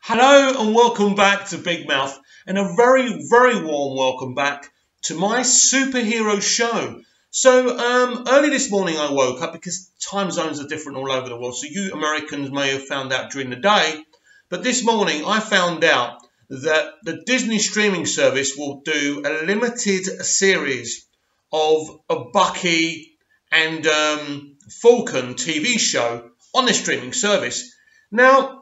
Hello and welcome back to Big Mouth, and a very, very warm welcome back to my superhero show. So early this morning I woke up because time zones are different all over the world, so you Americans may have found out during the day, but this morning I found out that the Disney streaming service will do a limited series of a BUCKY and FALCON TV show on their streaming service. Now,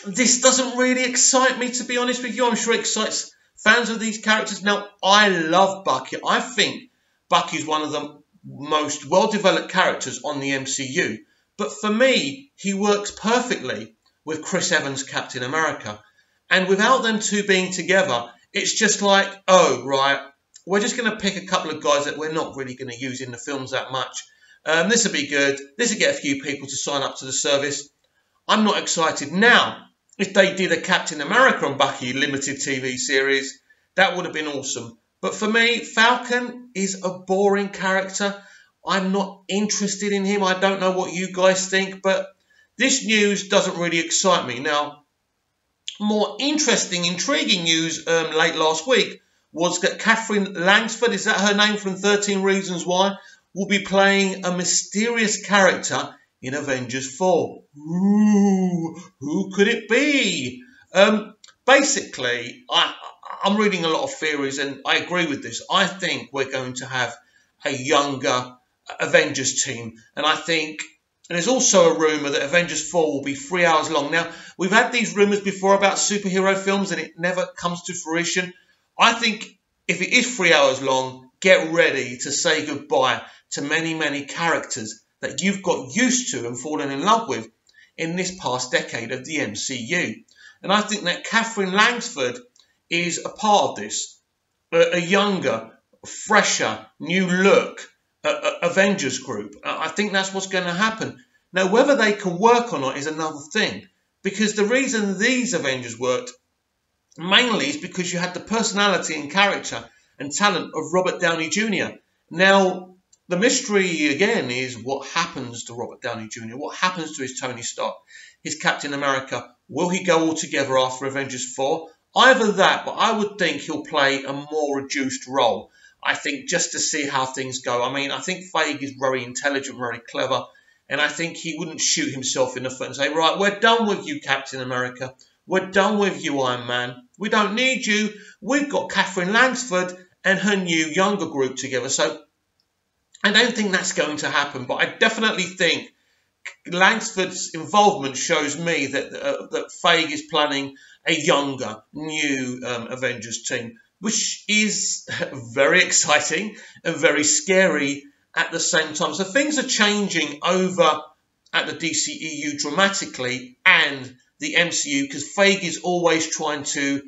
this doesn't really excite me, to be honest with you. I'm sure it excites fans of these characters. Now, I love Bucky. I think Bucky is one of the most well-developed characters on the MCU. But for me, he works perfectly with Chris Evans' Captain America. And without them two being together, it's just like, oh, right, we're just going to pick a couple of guys that we're not really going to use in the films that much. This will be good. This will get a few people to sign up to the service. I'm not excited. Now, if they did a Captain America and Bucky limited TV series, that would have been awesome. But for me, Falcon is a boring character. I'm not interested in him. I don't know what you guys think, but this news doesn't really excite me. Now, more interesting, intriguing news late last week was that Catherine Langsford, is that her name from 13 Reasons Why, will be playing a mysterious character in Avengers 4. Ooh, who could it be? Basically, I'm reading a lot of theories and I agree with this. I think we're going to have a younger Avengers team. And I think there's also a rumour that Avengers 4 will be 3 hours long. Now, we've had these rumours before about superhero films and it never comes to fruition. I think if it is 3 hours long, get ready to say goodbye to many, many characters that you've got used to and fallen in love with in this past decade of the MCU. And I think that Catherine Langsford is a part of this. A younger, fresher, new look Avengers group. I think that's what's going to happen. Now, whether they can work or not is another thing. Because the reason these Avengers worked mainly is because you had the personality and character and talent of Robert Downey Jr. Now, the mystery, again, is what happens to Robert Downey Jr., what happens to his Tony Stark, his Captain America. Will he go all together after Avengers 4? Either that, but I would think he'll play a more reduced role. I think just to see how things go. I mean, I think Feige is very intelligent, very clever, and I think he wouldn't shoot himself in the foot and say, right, we're done with you, Captain America. We're done with you, Iron Man. We don't need you. We've got Catherine Langsford and her new younger group together. So I don't think that's going to happen, but I definitely think Langsford's involvement shows me that Feige is planning a younger, new Avengers team, which is very exciting and very scary at the same time. So things are changing over at the DCEU dramatically and the MCU because Feige is always trying to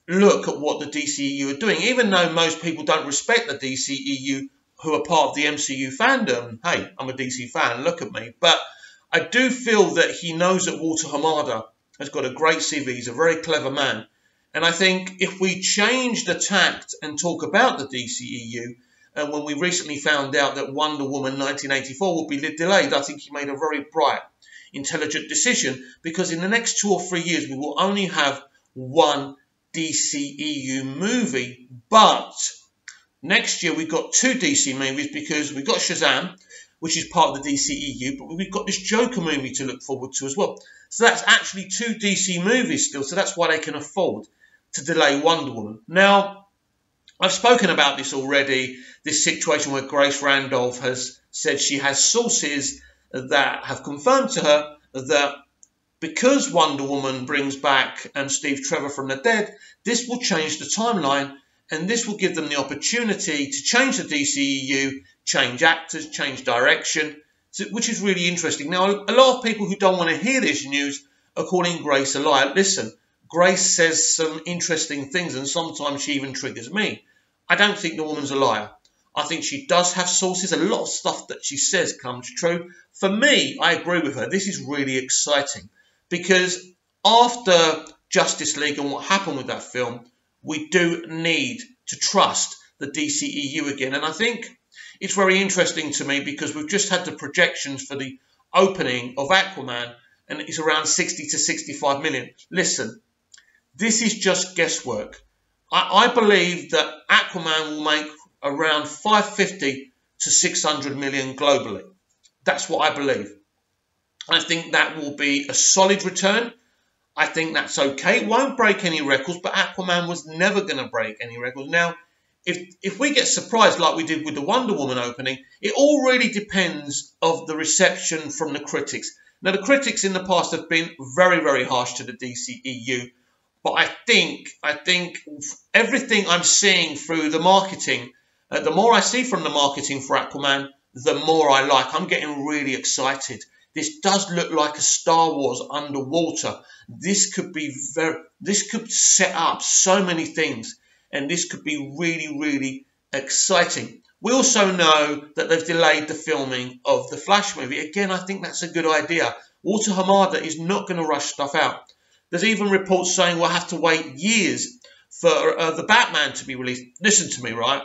look at what the DCEU are doing. Even though most people don't respect the DCEU, who are part of the MCU fandom. Hey, I'm a DC fan, look at me. But I do feel that he knows that Walter Hamada has got a great CV. He's a very clever man. And I think if we change the tact and talk about the DCEU, and when we recently found out that Wonder Woman 1984 will be delayed, I think he made a very bright, intelligent decision, because in the next 2 or 3 years, we will only have one DCEU movie. But next year, we've got 2 DC movies because we've got Shazam, which is part of the DCEU, but we've got this Joker movie to look forward to as well. So that's actually 2 DC movies still, so that's why they can afford to delay Wonder Woman. Now, I've spoken about this already, this situation where Grace Randolph has said she has sources that have confirmed to her that because Wonder Woman brings back Steve Trevor from the dead, this will change the timeline. And this will give them the opportunity to change the DCEU, change actors, change direction, which is really interesting. Now, a lot of people who don't want to hear this news are calling Grace a liar. Listen, Grace says some interesting things, and sometimes she even triggers me. I don't think the woman's a liar. I think she does have sources. A lot of stuff that she says comes true. For me, I agree with her. This is really exciting because after Justice League and what happened with that film, we do need to trust the DCEU again. And I think it's very interesting to me because we've just had the projections for the opening of Aquaman and it's around 60 to 65 million. Listen, This is just guesswork. I believe that Aquaman will make around 550 to 600 million globally. That's what I believe. I think that will be a solid return. I think that's okay. It won't break any records, but Aquaman was never going to break any records. Now, if we get surprised like we did with the Wonder Woman opening, it all really depends of the reception from the critics. Now, the critics in the past have been very, very harsh to the DCEU, but I think everything I'm seeing through the marketing, the more I see from the marketing for Aquaman, the more I like. I'm getting really excited. This does look like a Star Wars underwater. This could set up so many things, and this could be really, really exciting. We also know that they've delayed the filming of the Flash movie. Again, I think that's a good idea. Walter Hamada is not going to rush stuff out. There's even reports saying we'll have to wait years for the Batman to be released. Listen to me, right?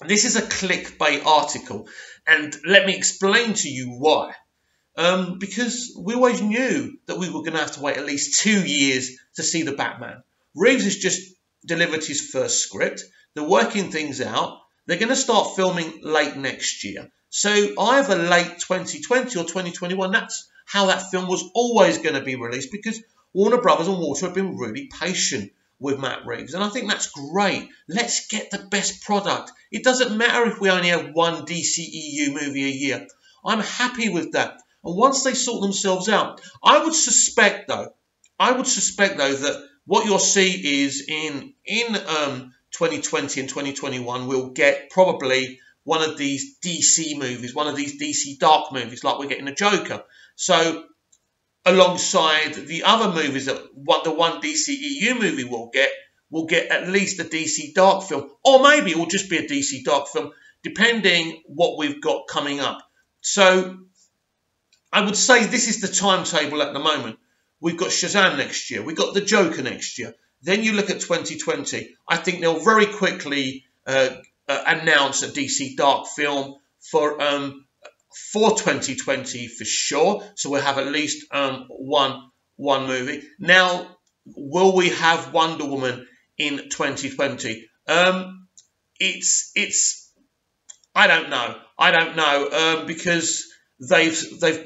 This is a clickbait article, and let me explain to you why. Because we always knew that we were going to have to wait at least 2 years to see the Batman. Reeves has just delivered his first script. They're working things out. They're going to start filming late next year. So either late 2020 or 2021, that's how that film was always going to be released, because Warner Brothers and Walter have been really patient with Matt Reeves. And I think that's great. Let's get the best product. It doesn't matter if we only have one DCEU movie a year. I'm happy with that. And once they sort themselves out, I would suspect though that what you'll see is in 2020 and 2021, we'll get probably one of these DC movies, one of these DC dark movies, like we're getting the Joker. So alongside the other movies that the one DCEU movie will get at least a DC dark film, or maybe it will just be a DC dark film, depending what we've got coming up. So I would say this is the timetable at the moment. We've got Shazam next year. We've got the Joker next year. Then you look at 2020. I think they'll very quickly announce a DC dark film for 2020 for sure. So we'll have at least one movie. Now, will we have Wonder Woman in 2020? It's I don't know because they've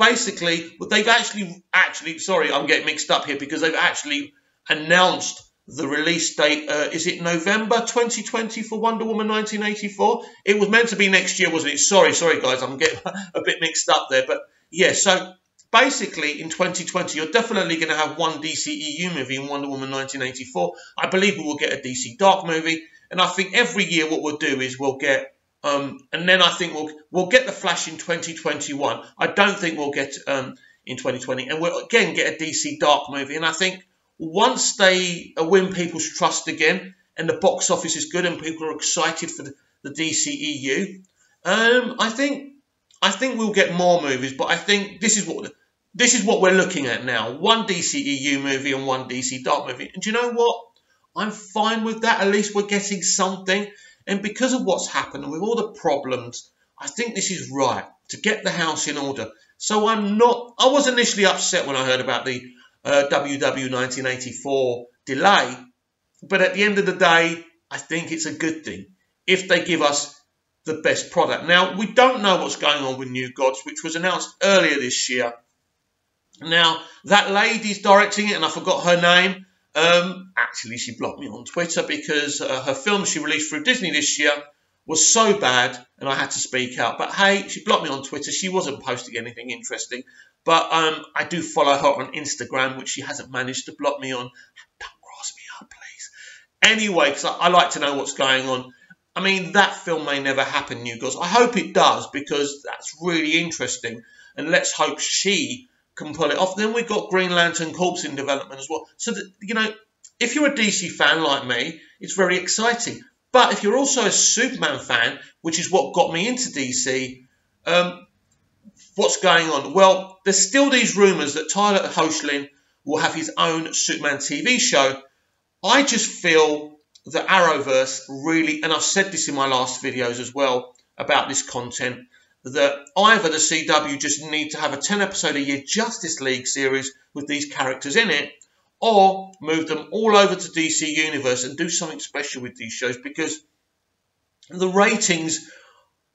actually sorry, I'm getting mixed up here, because they've actually announced the release date. Is it November 2020 for Wonder Woman 1984? It was meant to be next year, wasn't it? Sorry guys, I'm getting a bit mixed up there. But yeah, so basically in 2020, you're definitely going to have one DCEU movie in Wonder Woman 1984. I believe we will get a DC Dark movie. And I think every year what we'll do is we'll get and then I think we'll get the Flash in 2021. I don't think we'll get in 2020, and we'll again get a DC Dark movie. And I think once they win people's trust again, and the box office is good, and people are excited for the DCEU, I think we'll get more movies. But I think this is what we're looking at now: one DCEU movie and one DC Dark movie. And do you know what? I'm fine with that. At least we're getting something. And because of what's happened and with all the problems, I think this is right to get the house in order. So I was initially upset when I heard about the WW 1984 delay. But at the end of the day, I think it's a good thing if they give us the best product. Now, we don't know what's going on with New Gods, which was announced earlier this year. Now, that lady's directing it, and I forgot her name. Actually, she blocked me on Twitter because her film she released through Disney this year was so bad, and I had to speak out. But hey, she blocked me on Twitter. She wasn't posting anything interesting. But I do follow her on Instagram, which she hasn't managed to block me on. Don't cross me up, please. Anyway, because I like to know what's going on. I mean, that film may never happen, New Gods. I hope it does, because that's really interesting. And let's hope she can pull it off. Then we've got Green Lantern Corps in development as well. So, that, you know, if you're a DC fan like me, it's very exciting. But if you're also a Superman fan, which is what got me into DC, what's going on? Well, there's still these rumours that Tyler Hoechlin will have his own Superman TV show. I just feel the Arrowverse really, and I've said this in my last videos as well about this content, that either the CW just need to have a 10-episode-a-year Justice League series with these characters in it, or move them all over to DC Universe and do something special with these shows, because the ratings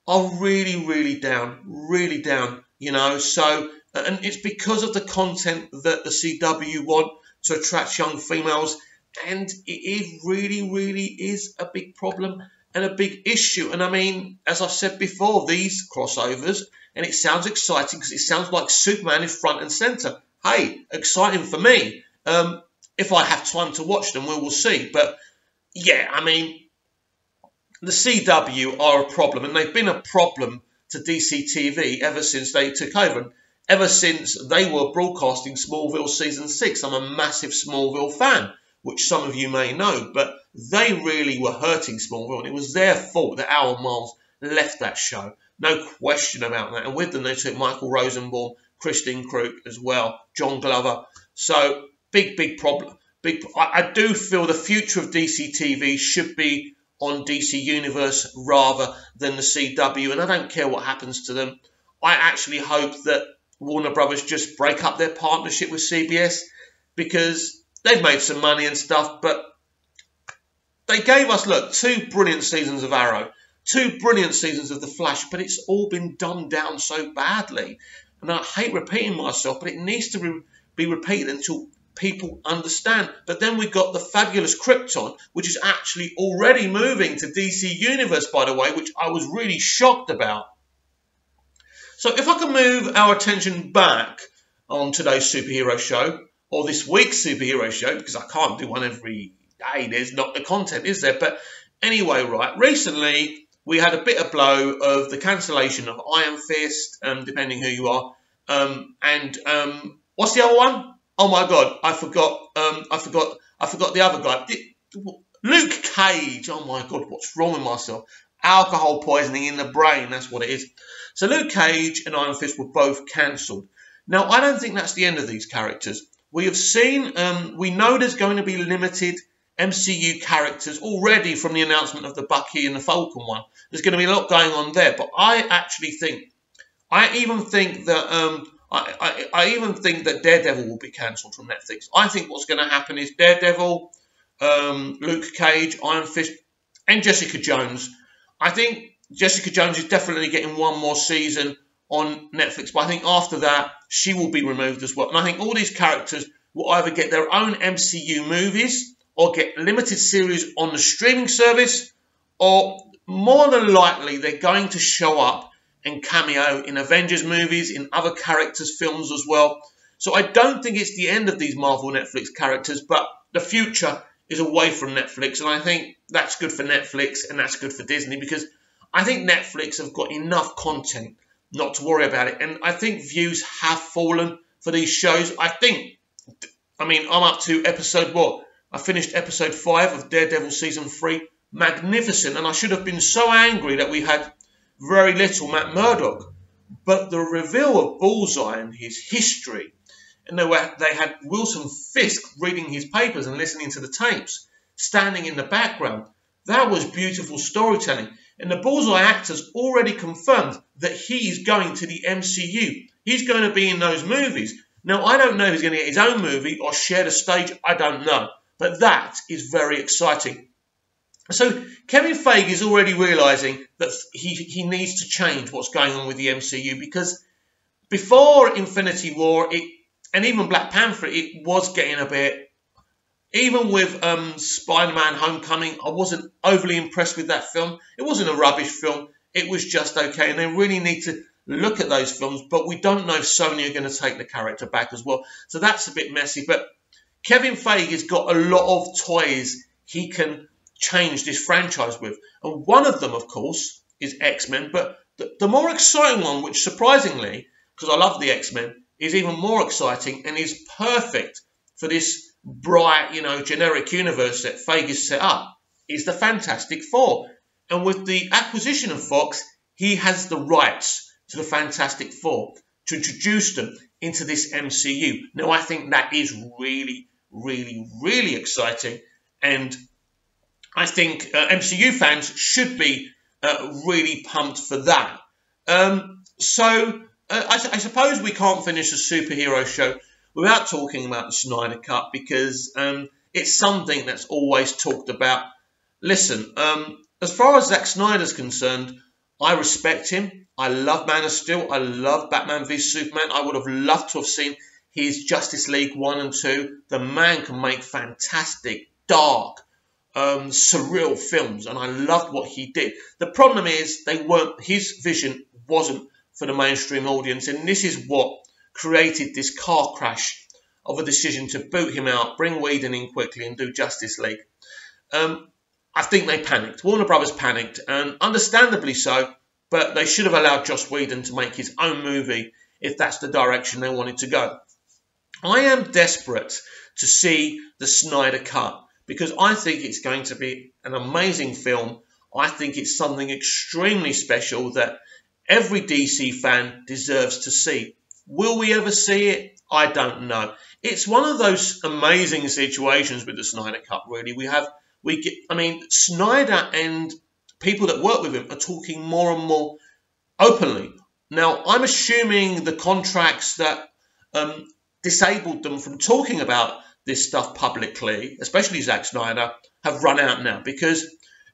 are really down, you know. So, and it's because of the content that the CW want to attract young females, and it really is a big problem and a big issue. And I mean, as I've said before, these crossovers, and it sounds exciting because it sounds like Superman is front and center. Hey, exciting for me. If I have time to watch them, we will see. But yeah, I mean, the CW are a problem, and they've been a problem to DC TV ever since they took over. And ever since they were broadcasting Smallville Season 6. I'm a massive Smallville fan, which some of you may know, but they really were hurting Smallville, and it was their fault that Alan Miles left that show. No question about that. And with them, they took Michael Rosenbaum, Christine Krug as well, John Glover. So, big problem. I do feel the future of DC TV should be on DC Universe rather than the CW, and I don't care what happens to them. I actually hope that Warner Brothers just break up their partnership with CBS, because they've made some money and stuff, but they gave us, look, 2 brilliant seasons of Arrow, 2 brilliant seasons of The Flash, but it's all been dumbed down so badly. And I hate repeating myself, but it needs to be repeated until people understand. But then we've got the fabulous Krypton, which is actually already moving to DC Universe, by the way, which I was really shocked about. So if I can move our attention back on today's superhero show, or this week's superhero show, because I can't do one every day, there's not the content, is there? But anyway, right, recently we had a bitter blow of the cancellation of Iron Fist, depending who you are, and what's the other one? Oh my God, I forgot the other guy. Luke Cage. Oh my God, what's wrong with myself? Alcohol poisoning in the brain, that's what it is. So Luke Cage and Iron Fist were both cancelled. Now, I don't think that's the end of these characters. We have seen, we know there's going to be limited MCU characters already from the announcement of the Bucky and the Falcon one. There's going to be a lot going on there, but I actually think, I even think that Daredevil will be cancelled from Netflix. I think what's going to happen is Daredevil, Luke Cage, Iron Fist, and Jessica Jones. I think Jessica Jones is definitely getting one more season on Netflix, but I think after that, she will be removed as well. And I think all these characters will either get their own MCU movies or get limited series on the streaming service, or more than likely, they're going to show up and cameo in Avengers movies, in other characters' films as well. So I don't think it's the end of these Marvel Netflix characters, but the future is away from Netflix, and I think that's good for Netflix and that's good for Disney, because I think Netflix have got enough content not to worry about it. And I think views have fallen for these shows. I mean, I'm up to episode, what? I finished episode 5 of Daredevil Season 3. Magnificent. And I should have been so angry that we had very little Matt Murdock. But the reveal of Bullseye and his history, and they had Wilson Fisk reading his papers and listening to the tapes, standing in the background. That was beautiful storytelling. And the Bullseye actor's already confirmed that he's going to the MCU. He's going to be in those movies. Now, I don't know if he's going to get his own movie or share the stage. I don't know. But that is very exciting. So Kevin Feige is already realising that he needs to change what's going on with the MCU, because before Infinity War and even Black Panther, it was getting a bit... Even with Spider-Man Homecoming, I wasn't overly impressed with that film. It wasn't a rubbish film. It was just okay. And they really need to look at those films. But we don't know if Sony are going to take the character back as well. So that's a bit messy. But Kevin Feige has got a lot of toys he can change this franchise with. And one of them, of course, is X-Men. But the more exciting one, which surprisingly, because I love the X-Men, is even more exciting and is perfect for this bright, generic universe that Feige set up, is the Fantastic Four. And with the acquisition of Fox, he has the rights to the Fantastic Four to introduce them into this MCU. Now, I think that is really, really exciting. And I think MCU fans should be really pumped for that. I suppose we can't finish a superhero show without talking about the Snyder Cut, because it's something that's always talked about. Listen, as far as Zack Snyder's concerned, I respect him. I love Man of Steel. I love Batman v Superman. I would have loved to have seen his Justice League 1 and 2. The man can make fantastic, dark, surreal films, and I loved what he did. The problem is his vision wasn't for the mainstream audience, and this is what created this car crash of a decision to boot him out, bring Whedon in quickly and do Justice League. I think they panicked. Warner Brothers panicked, and understandably so, but they should have allowed Joss Whedon to make his own movie if that's the direction they wanted to go. I am desperate to see the Snyder Cut because I think it's going to be an amazing film. I think it's something extremely special that every DC fan deserves to see. Will we ever see it? I don't know. It's one of those amazing situations with the Snyder Cut, really. Snyder and people that work with him are talking more and more openly. Now, I'm assuming the contracts that disabled them from talking about this stuff publicly, especially Zack Snyder, have run out now, because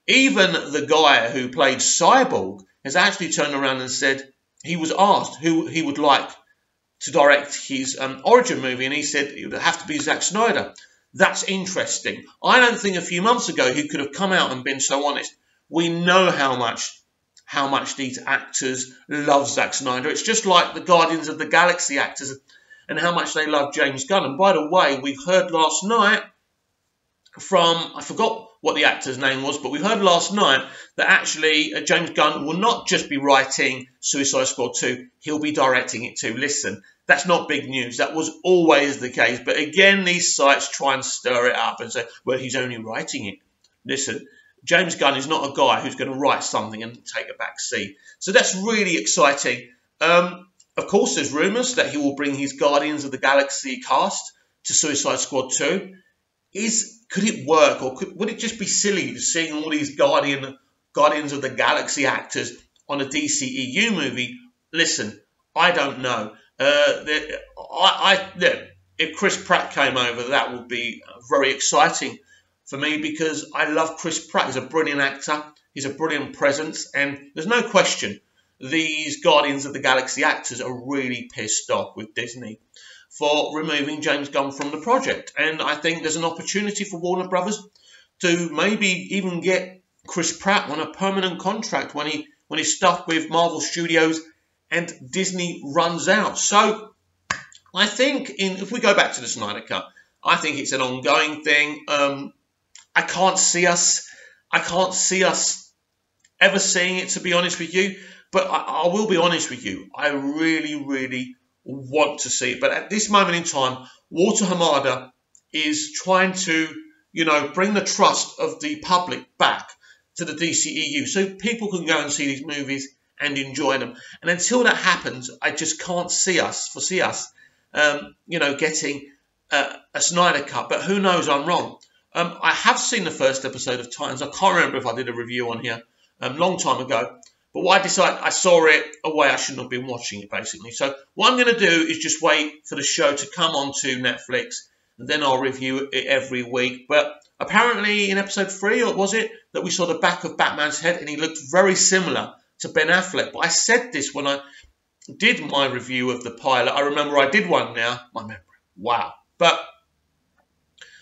even the guy who played Cyborg has actually turned around and said he was asked who he would like to direct his origin movie, and he said it would have to be Zack Snyder. That's interesting. I don't think a few months ago he could have come out and been so honest. We know how much these actors love Zack Snyder. It's just like the Guardians of the Galaxy actors and how much they love James Gunn. And by the way, we heard last night from, I forgot what the actor's name was, but we heard last night that actually James Gunn will not just be writing Suicide Squad 2, he'll be directing it too. Listen, that's not big news. That was always the case. But again, these sites try and stir it up and say, well, he's only writing it. Listen, James Gunn is not a guy who's going to write something and take a back seat. So that's really exciting. Of course, there's rumours that he will bring his Guardians of the Galaxy cast to Suicide Squad 2. Could it work, or would it just be silly seeing all these Guardians of the Galaxy actors on a DCEU movie? Listen, I don't know. If Chris Pratt came over, that would be very exciting for me, because I love Chris Pratt. He's a brilliant actor. He's a brilliant presence, and there's no question these Guardians of the Galaxy actors are really pissed off with Disney for removing James Gunn from the project. And I think there's an opportunity for Warner Brothers to maybe even get Chris Pratt on a permanent contract when he's stuck with Marvel Studios and Disney runs out. So I think if we go back to the Snyder Cut, I think it's an ongoing thing. I can't see us ever seeing it, to be honest with you. But I will be honest with you. I really, really want to see it. But at this moment in time, Walter Hamada is trying to, bring the trust of the public back to the DCEU so people can go and see these movies and enjoy them. And until that happens, I just can't foresee us, getting a Snyder Cut. But who knows? I'm wrong. I have seen the first episode of Titans. I can't remember if I did a review on here a long time ago. But what I decided, I saw it away. I shouldn't have been watching it, basically. So what I'm going to do is just wait for the show to come onto Netflix, and then I'll review it every week. But apparently in episode 3, or was it, that we saw the back of Batman's head, and he looked very similar to Ben Affleck. But I said this when I did my review of the pilot. I remember I did one now. My memory. Wow. But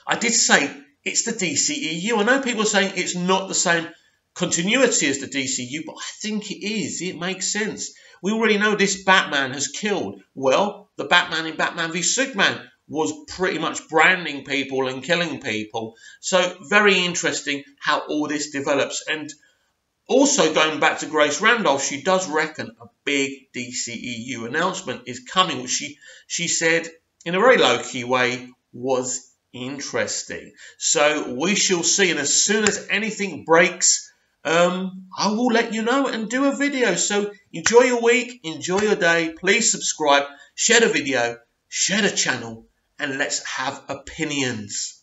I did say it's the DCEU. I know people are saying it's not the same continuity as the DCU, but I think it is. It makes sense. We already know this Batman has killed. Well, the Batman in Batman v Superman was pretty much branding people and killing people. So very interesting how all this develops. And also going back to Grace Randolph, she does reckon a big DCEU announcement is coming, which she said in a very low-key way was interesting. So we shall see. And as soon as anything breaks, I will let you know and do a video. So enjoy your week, enjoy your day. Please subscribe, share the video, share the channel, and let's have opinions.